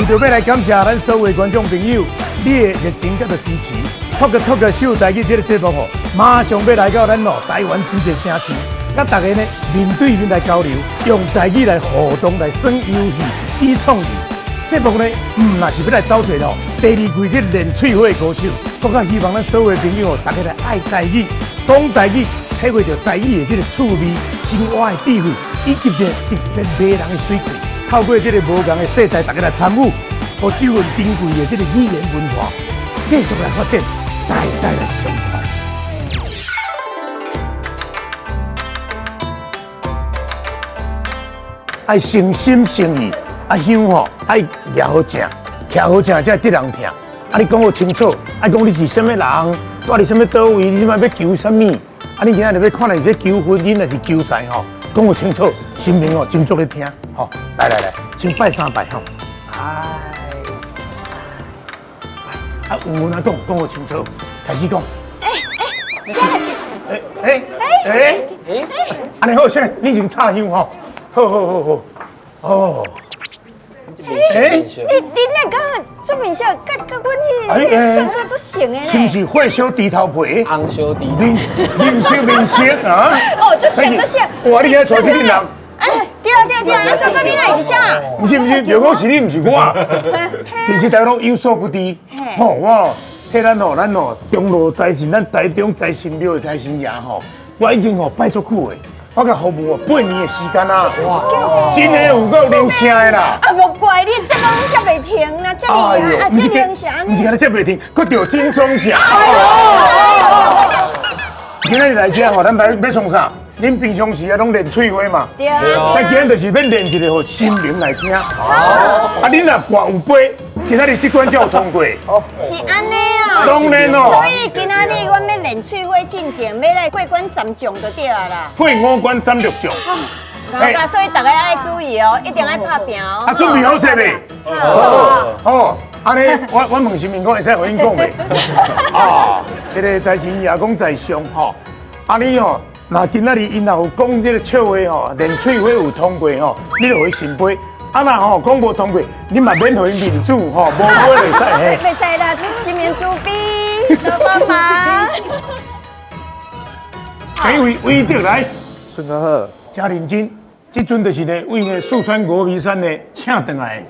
就要来感谢咱所有观众朋友，你的热情甲的支持。Talk 秀台语这个节目哦，马上要来到咱台湾真济城市，甲大家呢面对面来交流，用台语来互动来耍游戏，以创意。节目呢，若是要来找找第二季这连翠花的歌手，我较希望咱所有朋友大家来爱台语，讲台语，体会到台语的这个趣味、生活的智慧，以及呢特别迷人的水气。透过这个无同的色彩，大家来参与，和这份珍贵的这个语言文化，继续来发展，代代来相传。爱诚心诚意，香爱咬好正，徛好正才会得人听。你讲好清楚，讲你是什么人，住伫什么岛位，你即摆要求什么？你今仔日要看你是求婚姻还是求财讲好清楚，心明真足咧听。来，先拜三拜有文讲好清楚，开始讲。安尼好先，你先插香好。你那个做面相，甲阮迄个帅哥做像的呢？是不是火烧猪头皮？红烧猪面色啊！做像。哇，你今带这个人？对，啊，帅哥你哪会知啊？不是，就讲是你，不是我。其实大家拢有所不知。我替咱中路财神，咱台中财神庙的财神爷我已经拜足久的。我甲服务8年的时间啊！哇，真的有够灵声的啦！无怪你这拢接袂停啦，这厉害这灵声。不是干你接袂停，佫着金钟奖。今仔日来这咱要创啥？恁平常时拢练喙花嘛？对。但今日就是要练一个，互心灵来听。恁若挂有杯，今仔日这关才有通过。是安尼啊。当然哦。所以今仔日阮要练喙花进前，要来过关斩将就对啦。过5关斩6将。所以大家爱注意哦，一定爱拍拼哦。准备好势未？好。安尼，我问新民讲会使互恁讲未？这个财神爷讲在上你那今仔日因若有讲这个笑话连喙花有通过你就会信杯。若讲无通过，你嘛免互因面子无杯袂使嘿。袂使啦，这新民主逼，多帮忙。这位威德来，孙哥好，真认真。这阵就是呢，为呢四川峨眉山呢请回来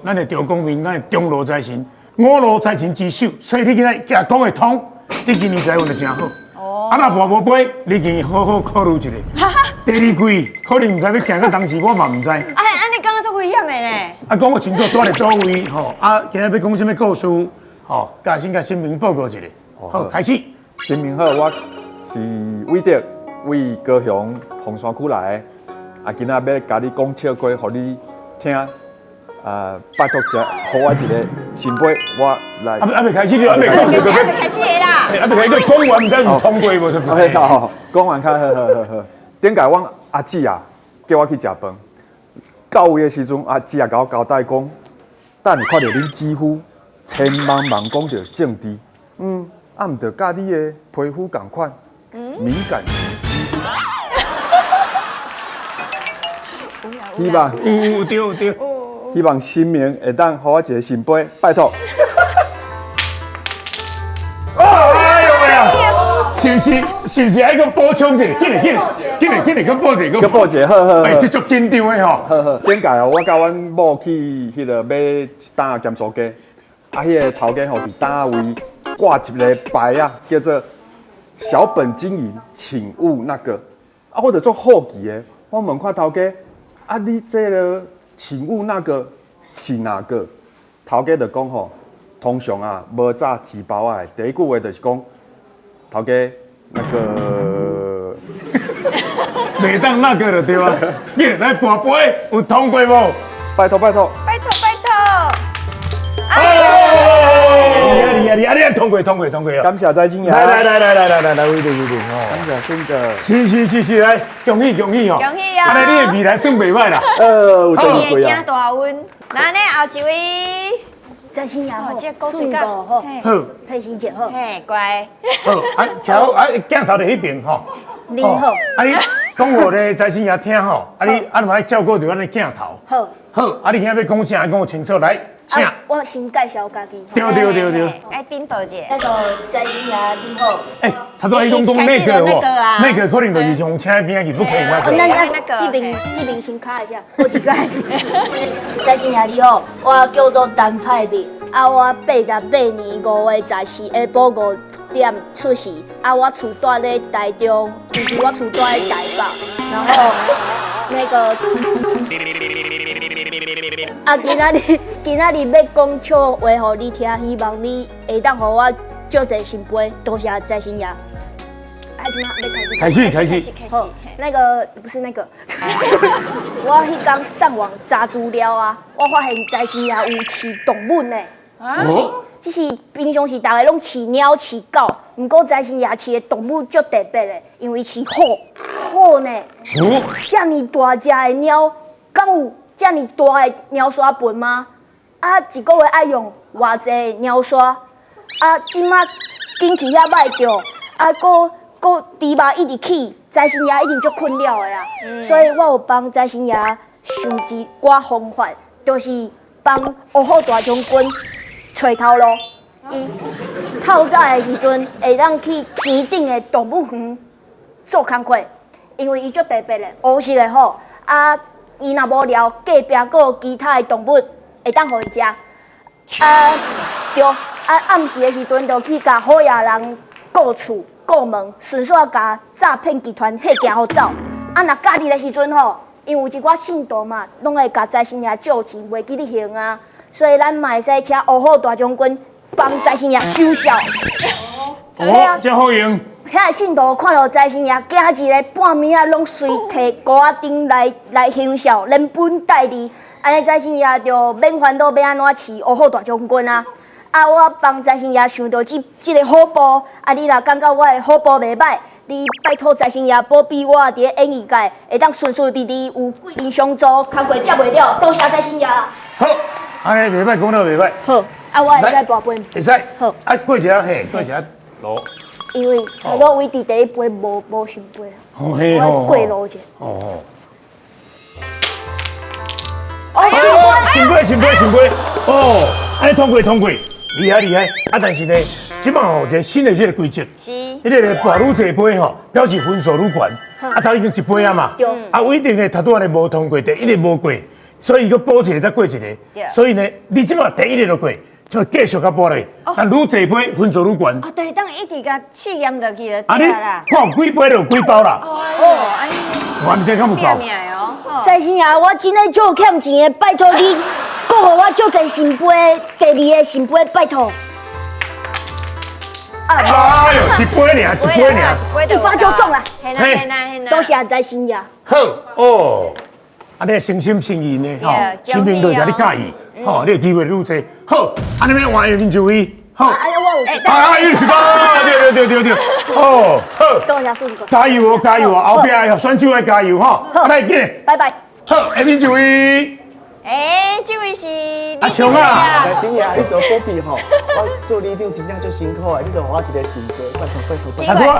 咱的赵公明，咱的中路财神，5路财神之首，所以你今仔假讲会通，你今年财运就真好。若跋无杯，你今年好好考虑一下。第2季可能唔知要行到当时，我嘛唔知。安尼讲足危险的呢。讲个清楚，住伫倒位今日要讲什么故事甲先甲新民报告一下。好，开始。新民好，我是韦德，为高雄凤山区来的。今仔要甲你讲笑话，互你听。拜托者，给我一个信杯，我来。未开始就未讲，就开始的啦。未开始讲完，唔知有通过无？OK， 好，讲完较好。顶解阮阿姊啊，叫我去食饭。到位的时阵，阿姊啊甲我交代讲，等你看到恁姊夫千忙讲到政治，毋着甲你的皮肤同款，敏感肌肤。希望有对。希望新明会当给我一个信杯，拜托。哎呦喂啊！是不是爱个补充者？紧来，个补者，个补者，好。这足紧张的好。顶届我甲阮某去迄个买一担咸酥鸡，迄个头家伫担位挂一个牌啊，叫做“小本经营，请勿那个”。我就做好奇的，我问看头家，你这个。请勿那个是哪个？头家就讲通常无炸纸包啊，第一句话就是讲，头家那个，袂当那个了对吧？你来跋杯有通过无？拜托。你通过啊！感谢财经爷。来，威德感谢真的。是，来，恭喜恭喜哦！安尼你的未来算袂歹啦。有真会惊大运。那呢后一位，在新牙好，这高水好，好，佩欣姐好，乖。好，镜头在迄边你好，你讲我咧在新爷听你嘛爱照顾着咱的镜头。好，你今仔要讲啥？讲清楚来。请。我先介绍家己。对。哎，冰宝姐，那个在新牙你好。哎，他都讲那个那个可能就是从请边去不可以那个。这边先卡一下，好一摆。在新牙你好，我叫做陈派明，我88年5月14下晡5点出世，我厝住咧台中，其实我厝住咧台北，然后那个今仔日要讲笑话互你听，希望你会当互我借一新杯，多谢在新牙。开始。好，那个不是那个，我迄天上网查资料啊，我发现在新牙有饲动物呢。只是平常时大家拢饲猫饲狗，不过在新牙饲的动物足特别的，因为饲虎呢。这么大只的猫，敢有这么大的猫砂盆吗？一个月爱用偌济猫砂？即马天气遐歹着，个猪肉一直起，在新牙一定足困扰的啦。所以我有帮在新牙想一寡方法，就是帮乌虎大将军找头路。伊透早的时阵会当去天顶的动物园做工课，因为伊足特别的，乌色的虎。伊若无聊，隔壁阁有其他的动物会当互伊食。对，暗时的时阵就去甲好野人顾厝顾门，顺续甲诈骗集团迄行互走。若假日的时阵吼，因为有一寡信徒嘛，拢会甲财神爷借钱，袂记你还啊，所以咱嘛会使请乌虎大将军帮财神爷收效。真好用。遐个信徒看到财神爷行一个半暝啊，拢随摕锅仔顶来行孝，连本带利，安尼财神爷就免烦恼要安怎饲乌虎大将军啊！我帮财神爷想到这个好报，你若感觉我的好报袂歹，你拜托财神爷保庇我伫咧演艺界会当顺顺利利有贵人相助，工课接袂了，多谢财神爷。好，安尼袂歹，讲了袂歹。好，我会使跋杯。会使。好，过一下嘿，过一下炉。因为好多位伫第一杯无成杯啊，我过炉者。前杯。安尼通过，厉害。但是呢，即摆有一个新的这个规则，迄个跋愈济杯吼，表示分数愈悬。头已经一杯啊嘛，有一定的头拄安尼无通过，第一个无过，所以佮补一个再过一个。所以呢，你即摆第一个就过。就继续甲补咧，愈济杯分数愈悬。对，当一直甲试验落去就对啦。看有几杯就有几包啦。安尼。完全看不到。财神爷，我真诶足欠钱诶，拜托你，讲互我足侪新杯，第二个新杯，拜托。哎呦，一杯尔，一发就中啦。嘿，多谢财神爷。好安尼诚心诚意呢，心平就甲你介意。你有机会愈济，好，安尼要换面就位，好，我有。一个，对，好，多谢叔叔。加油哦，后壁选手要加油吼，来见，拜拜。好，下面就位。这位是雄啊，财神爷，你做保庇吼，我做里长真正足辛苦的，你就互我一个新杯，拜托。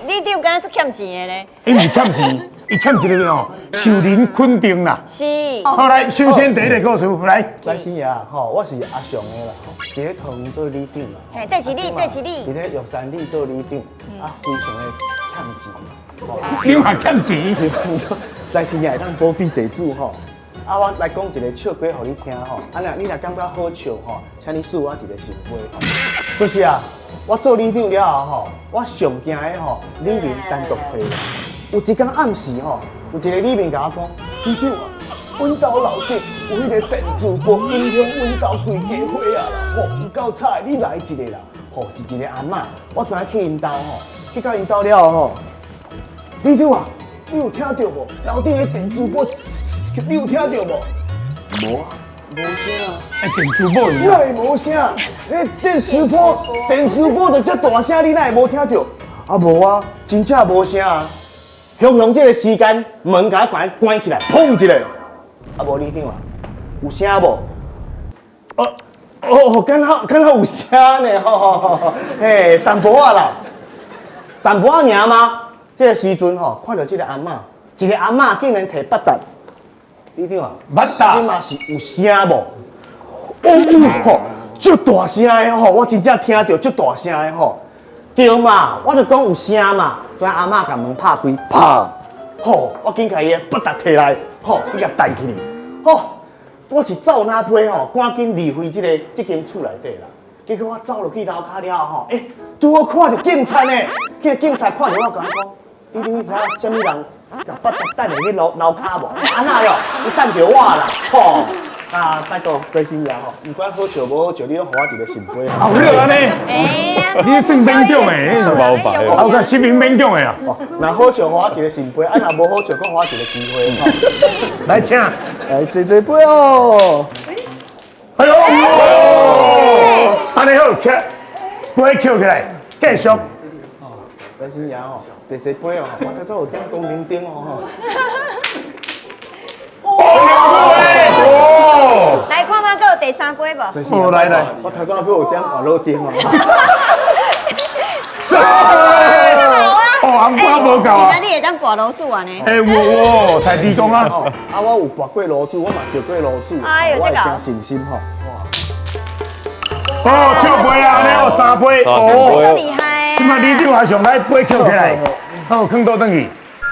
你长敢若足欠钱的咧？伊毋是欠钱，伊欠一个吼，受人肯定啦。是。好来，首先第一个故事来。财神爷吼，我是阿雄的啦，伫咧桃园做里长啦。嘿，对是你。伫咧玉山里做里长，非常的欠钱。你嘛欠钱？财神爷会当保庇地主吼。我来讲一个笑话互你听吼，你若感觉好笑吼，请你赐我一个新杯吼。就是我做里长了后吼，我上惊的吼，里面单独找。有一天暗时吼，有一个里面甲我讲，里长阮家楼顶有迄个电磁波影响阮家规家伙啊啦，唔够彩，你来一个啦。是一个阿嬷，我昨去因兜吼，去到因兜了后吼，里长你有听到无？楼顶的电磁波。你有听到无？无啊，无声啊。电磁波哪会无声？你电磁波就遮大声，你哪会无听到？无啊，真正无声啊。雄这个时间，门甲我关起来，砰一下。无你听啊，有声无？敢若有声呢，嘿，淡薄仔啦，淡薄仔尔吗？这个时阵吼，看到这个阿嬷，一个阿嬷竟然摕8达。你听啊，捌打，这嘛是有声无？吼，足大声的吼，我真正听到足大声的吼。对嘛，我就讲有声嘛，所以阿嬷甲门拍开，砰！吼，我紧甲伊的笔达摕来，吼，伊甲带起去，吼，我是走哪批吼，赶紧离开这间厝内底啦。结果我走落去楼骹了吼，拄好看到警察呢，迄个警察看到我，甲我讲，你知影什么人甲笔达等下去楼骹无？安那哟，你等着我啦，吼。啊，拜托，真心呀吼，不管好笑无好笑，你拢互我一个信杯啊！好热呢，你算免奖的，老白我个实名免奖的啊！那好笑互我一个信杯，啊，那无好笑，搁互我一个机会吼。来请，来坐坐杯哦。哎呦，安尼好，徛，杯捡起来，继续。真心呀吼，坐坐杯哦，我这都有点公平顶哦吼。哦，来看看，还有第三杯无？哦，来来，我头壳有点滑落顶哦。哦，红包无够啊！今仔你会当跋楼主啊呢？我太低讲啊！啊，我有跋过炉主，我嘛叫过炉主，我会真信心吼。哦，笑杯啊，安尼有3杯，这厉害！今麦你就还上来杯捡起来，好，放倒转去。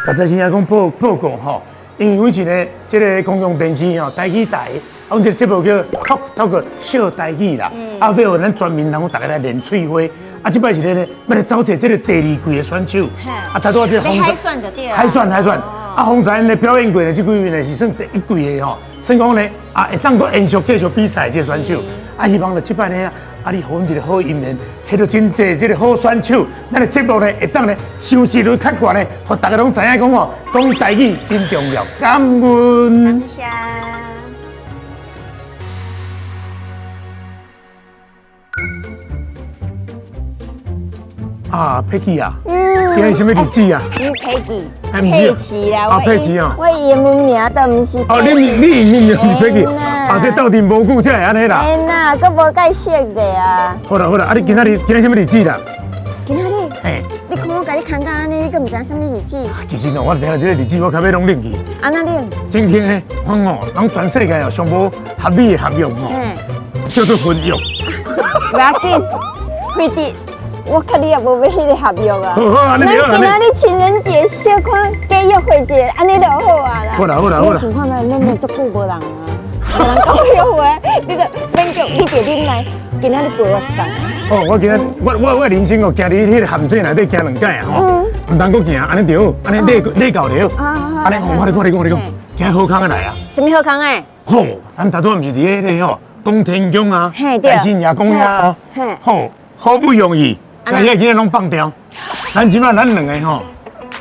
刚才先讲报告吼。因为以前呢，这个公共电视吼，台语台，阮这个节目叫透过小台语啦。后尾有咱全民人，大家来练喙花。啊，这摆是呢，要来找一个这个第2季的选手。啊，他都这你海选就对了。海选。啊，洪才呢表演过的这几位呢是算第1季的吼，算讲呢啊会当搁延续继续比赛这选手。啊，希望呢这摆呢。啊！你给阮一个好姻缘，找到真济这个好选手，咱的节目呢会当呢收视率较悬呢，互大家拢知影讲哦，讲台语真重要。感恩。谢谢。啊，佩奇啊，今日什么日子啊？佩奇，哎不是佩奇啦，啊佩奇啊我英文名都毋是。哦，你英文名是佩奇，啊，这到底无久才会安尼啦。哎呐，佫无解释的啊。好啦，啊，你今日什么日子啦？今仔日，嘿，你看我甲你看到安尼，你佫毋知影什么日子？其实哦，我听到这个日子，我较要拢冷去。安那冷？今天呢，我哦，咱全世界哦上无合理的合约哦，叫做婚约。不要紧，辉弟。我看你也无要迄个合约啊。好，安尼就好。咱今仔日情人节小看假约会者，安尼就好啊啦。好啦。你情况呢，恁们足久无人啊，无人讲约会，你就免叫你着恁来，今仔日陪我一天。哦，我今日我人生哦，行伫迄个咸水内底行2届啊吼，唔通搁行，安尼就好，安尼累到了。安尼我你讲，行好康的来啊。什么好康诶？吼，咱大多毋是伫迄个吼，东天宫啊，大新爷公呀吼，好不容易。但遐今日拢放掉，咱即摆咱2个吼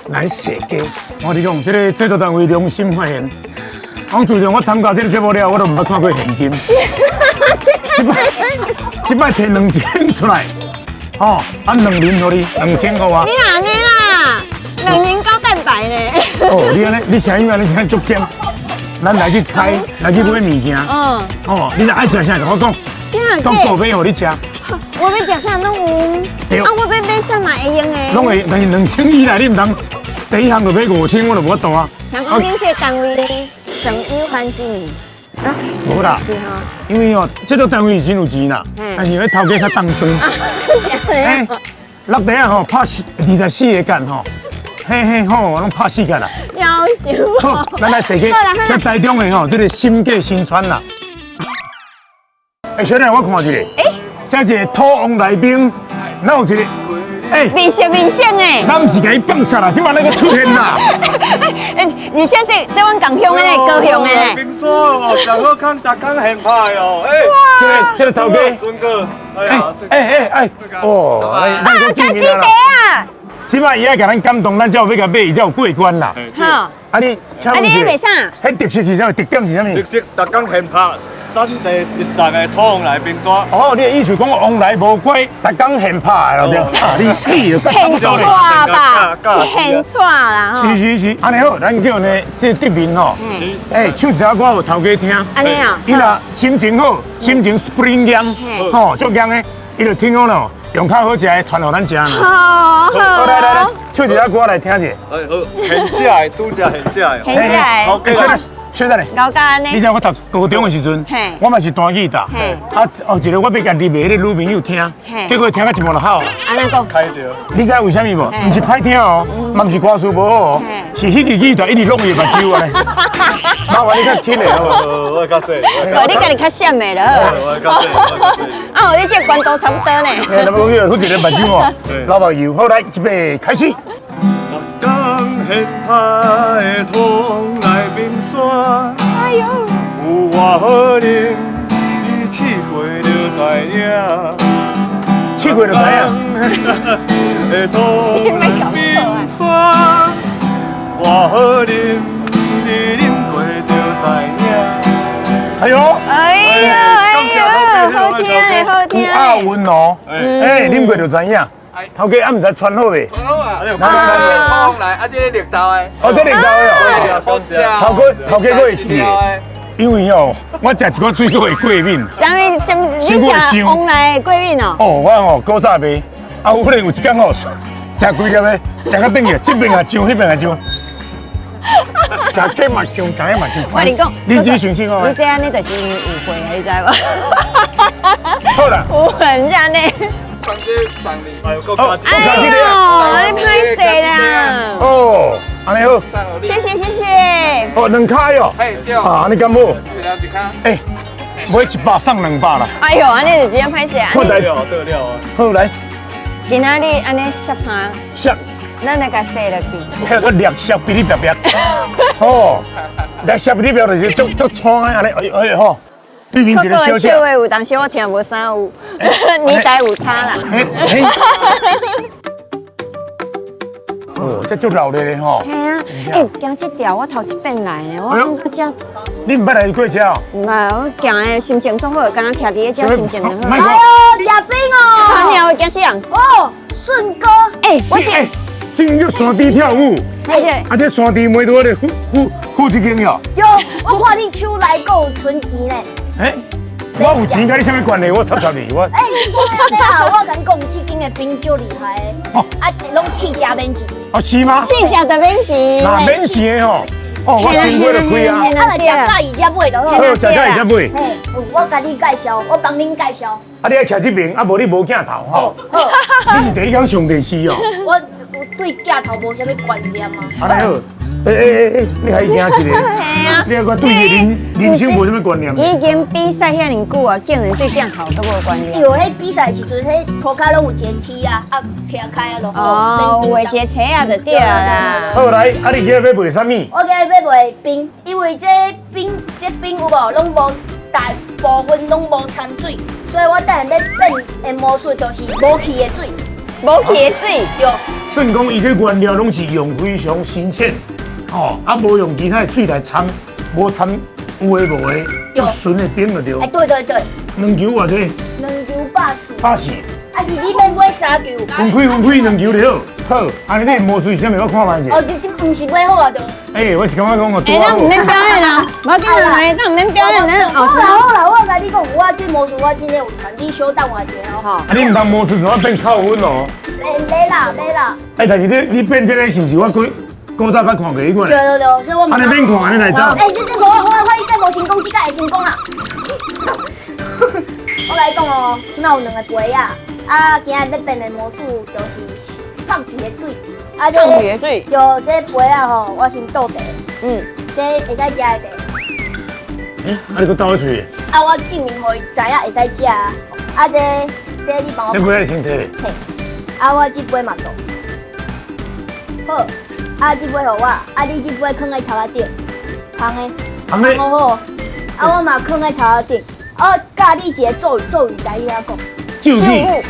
来设计。我跟你讲，这个制作单位良心发现，我自从我参加这个节目了，我都唔捌看过现金。即摆摕2000出来，吼，按2年互你2000块啊。你哪安尼啦？2年高蛋白呢？哦，你安尼，你啥物安尼真足咸？咱来去开，来去买物件。哦，你若爱食啥，跟我讲，当宝贝互你食。我要食啥拢有，啊，我要买啥嘛会用的。拢会，但是2000以内你唔通第1项就买5000，我就无法度啊。听讲恁这单位省油环境啊？无啦，是哈。因为哦，这个单位是真有钱啦，但是迄头家较当真。落地啊吼，拍24个间吼，嘿吼，我拢拍4间啦。夭寿。好，咱来设计这台中的吼，这个新界新村啦。小弟，我看一个。这一个土王来宾，哪有一个？面色诶！咱唔是给伊放下啦，今晚那个出现啦。而且这阮共乡的呢，高雄的呢。冰霜哦，上好看，大刚很派哦。这个头家，孙哥，哦，那个见面啦。即摆伊爱甲咱感动，咱才有要甲买，伊才有过关啦。好，啊你，你卖啥？迄特色是啥？特点是啥物？特色大刚很派，产地特产的土王来冰霜。哦，你的意思讲往来无怪，逐工现拍的对。啊，你就现抓吧，是现抓啦吼。是，安尼好，咱叫呢这对面吼，唱一条歌互头家听。安尼啊？伊若心情好，心情 spring 凉，吼，足凉的，伊就听讲咯，用较好食的传互咱食啦。好，来，唱一条歌来听者。好，很下来，拄只很下来。很下来。OK。小等咧。搞到安尼。你知我读高中的时阵嘿，我嘛是弹吉他，嘿后一个我要家己卖迄个女朋友听嘿，结果听到一幕就好。安尼讲，开掉。你知为什么无？嘿不是歹听哦，嘛不是歌词无好哦嘿，是迄个吉他一直弄伊目睭啊咧。麻烦你较轻的好无？我较细，哦，你家己较闪的了。我较细，我较细。啊，我你这关度差不多呢。哎，那么个好一个目睭哦，老目油。好来，预备开始。江迄派的通来面山，哎呦，有偌好啉，你试过就知影。试过就知影。的通来面山，偌好啉，你啉过就知影。哎呦，哎呦，哎呦，好听嘞，好听有押嘞。韵哦。哎，啉过就知影。头家啊，唔知穿好未？好啊，有放来，啊，这个绿豆的，哦，这领导的哦。好食。头家会记的，因为哦，我食一个水果的过敏。什么？你食往来的桂饼哦？哦，我哦古早卖，啊有可能有一天哦，食几粒的，食到等去，这边也上，迄边也上。食这嘛上，食迄嘛上。我跟你讲，你相信我你。这样你就是误会了，你知无？好啦，有人这样呢？放这放你，哎呦，够加劲！哎呦，你歹势啦！哦，安尼好，放我你。谢谢谢谢。哦两开哦，嘿，对，啊安尼敢好？一条一卡。哎，买100送200啦。哎呦，安尼就这样歹势啊！我来得了得了啊！好来，今仔日安尼削盘，削，咱来甲洗落去。还有个略削比你白白。哦，略削比你白就是足创的安尼，哎哎吼。对面一个小姐的笑，话有，但是我听无啥有，年代有差啦。哎，哦，这足老的咧吼。系啊，哎，行这条我头一遍来呢，我感觉你唔捌来过这哦？唔係，我行的心情总好，敢若徛伫个遮心情就好。卖讲，吃冰哦！看你会惊死人。哦，顺哥，哎，我哎，这个叫山地跳舞，而且啊，这山地每多的付一间哟。有我看你手内还有存钱呢。哎，我有钱，跟你什么关系？我插你，我。哎，你啊，我跟你讲，这间的冰就厉害的，哦啊，拢起价免钱，哦，是吗？试食就免钱。那免钱的吼。哦，我真买就开啊。啊，来食甲伊才买就好。好，食甲伊才买。嘿，我甲你介绍，我帮恁介绍。啊，你爱徛这边，啊，无你无镜头吼。好，你是第一天上电视哦。我对镜头无啥物观念啊。安尼好。哎，你还惊一个？系啊，你还讲对人生无什么观念？已经比赛遐尼久啊，竟然对镜头都无关联。有迄比赛时阵，迄涂骹拢有一个梯啊，啊撇开啊落。哦，画一个车啊就对啦。好来，啊，你今日要卖什么？我今日要卖冰，因为这冰有无，拢无大部分拢无掺水，所以我等下要变的魔术就是无气的水。无气的水，对，算讲伊个原料拢是用非常新鲜，哦，啊无用其他的水来掺，无掺有诶无诶，就纯的冰就对。哎，对对对，两球偌济2球80， ？80。啊是你要买3球。分开2球就好。好，安尼你魔术是啥物？我看卖者。哦，这不是买好啊，就。哎，我是感觉讲哦，哎，咱唔免表演啦，无要紧啦，咱唔免表演，咱后好啦好啦，我甲你讲，我这魔术我真的有传，你小等我一下哦。好。啊，你唔当魔术，我变扣分哦。买啦。哎，但是你变这个是不是我古早捌看过迄款？对，所以我。安尼免看，安尼来走。哎，这我你再无成功，这个会成功啦。我甲你讲哦，那有2个杯啊，啊，今日要变的魔术就是放屁的水，啊，这放屁的水有这杯啊吼，我先倒茶，这会使食的茶。哎，啊你搁倒去吹？啊，我证明互伊知影会使食啊，啊，这你帮我。这杯你先摕。嘿，啊，我这杯嘛倒。好，啊，这杯互我，啊，你这杯放在头仔顶，放的。安尼。好，啊，我嘛放在头仔顶。我教你一个咒语来遐讲。咒语。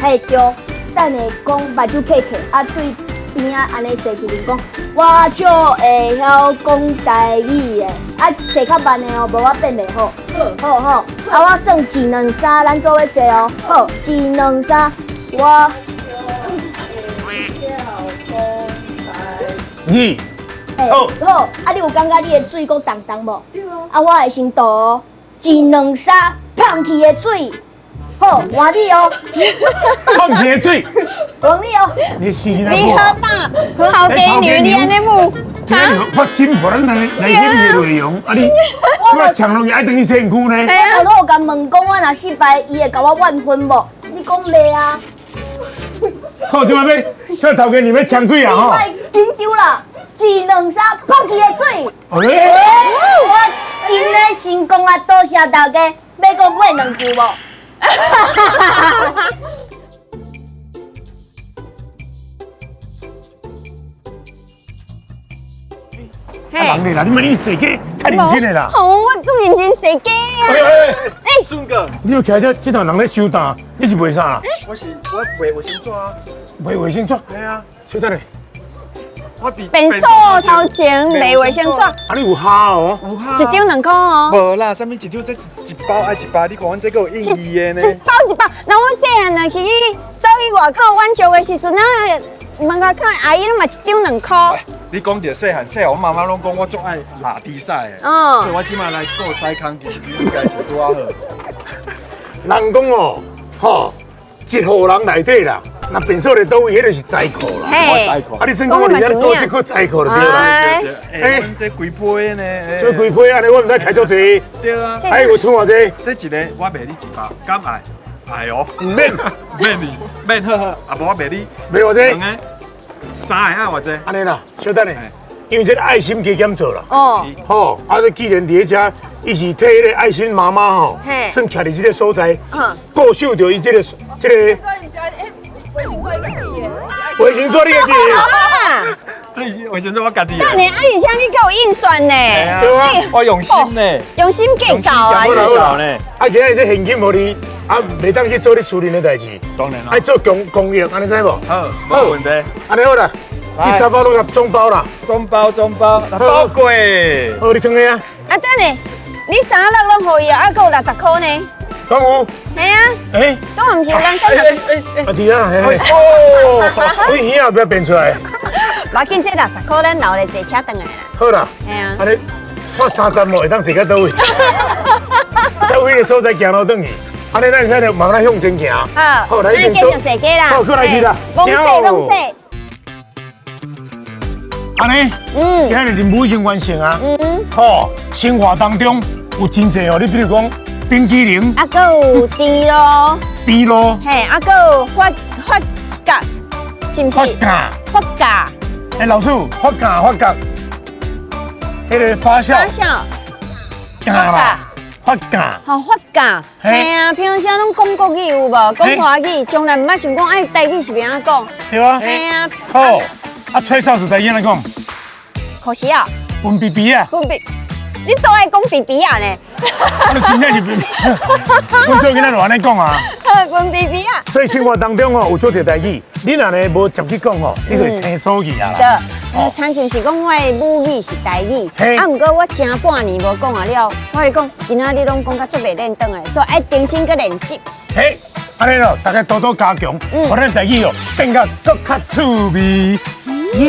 嘿对，等下讲目睭闭起，啊对边仔安尼说一遍讲，我就会晓讲台语的，啊说较慢的哦，无我变袂好。好，啊我算1、2、3，咱做伙说哦。好，1、2、3，我。你。好，啊你有感觉你的水够重重无？对啊。啊我会先倒哦，1、2、3，放气的水。好，换你哦。放屁水。换你哦。你死你你好大，好给女，你安尼母。今日发新互咱来演的内容，啊你我强龙爱等于身躯呢？我都有甲问讲，我若失败，伊会甲我怨恨无？你讲袂啊？好，今晚要小头家你们抢水啊吼！快紧张啦！一两三，放弃的水。我真的成功啊！多谢大家，要搁买2球无？人嘞啦，你们你设计太认真的啦！好，我做认真设计啊。顺哥，你要徛这头人咧收单，你是卖啥啦？我卖卫生纸啊。卖卫生纸？系啊，小等咧，我伫便所头前卖卫生纸，啊你有虾哦？有哈。一张2块哦。无啦，啥物一张这一包爱一包，你看阮这个有印意的呢。一包一包，那我细汉若是去走去外口晚上的时阵啊，门外口阿姨拢嘛一张2块。你讲着细汉，我妈妈拢讲我足爱拉比赛的，嗯所以我即马来过西康，其实应该是拄好。人讲哦，吼，一户人内底啦，那便所咧倒位，迄就是财库啦。嘿，啊，你算讲我伫遐做这个财库就对啦。哎，哎，阮这几批呢？做几批安尼，我毋知开多济。对啊，哎，有剩偌济？这一个我卖你一包，敢爱？哎哟，唔免，免你，免好好，啊无我卖你卖偌济2？个，3个爱偌济？安尼啦，小等咧，因为这个爱心加减做啦。哦，吼，啊，你既然伫遮，伊是替迄个爱心妈妈吼嘿，算徛伫这个所在嗯，固守着伊这个。卫生纸你个记得？啊，这卫生纸我家己的。那你啊，而且你给我印刷呢，对啊，我用心呢，用心计较啊，用心计较你。呢。啊，今日这现金互你，啊，袂当去做你私人的代志，当然啦爱。做公益，安尼知无？好，冇问题。安尼好啦，第3包拢入中包啦。中包，包贵。好，你放下啊。啊，等下，你3粒拢可以啊，还有60块呢。讲有？系啊，诶，都唔是有咱三十。啊弟啊，嘿，哦，你耳也不要变出来。无要紧，这60块咱留咧坐车回来啦。好啦，系啊，安尼我30毛会当坐到倒位？在位的所在行路转去，安尼咱现在慢慢向前行。好，好，来咱继一边续设计啦。好，过来去啦。蒙洗蒙洗。安尼，今日任务已经完成啊。好，生活当中有真济哦，你比如讲冰淇淋、啊，还有猪咯，猪肉、嘿，啊，还有发夹，是不是？发夹。发夹，哎，老师，发夹，迄个发酵发酵，夹啦，发夹。好发夹。嘿嘿啊，平常拢讲国语有无？讲华语，从来毋捌想讲爱台语是安怎讲。对啊。嘿啊，好，啊，吹哨子在安怎讲？可惜啊，分比比啊。讲比，你总爱讲比比啊呢？你真正是比，我做囡仔就安尼讲啊。讲比比啊。所以生活当中哦，有做一代志，你若呢无直接讲哦，你就会生疏去啊啦。对，亲像是讲我的母语是台语，嘿啊，毋过我前半年无讲啊了，我是讲今仔日拢讲甲足袂练转的，所以爱重新去练习。嘿，安尼咯，大家多多加强，把咱台语哦变甲更较趣味。耶！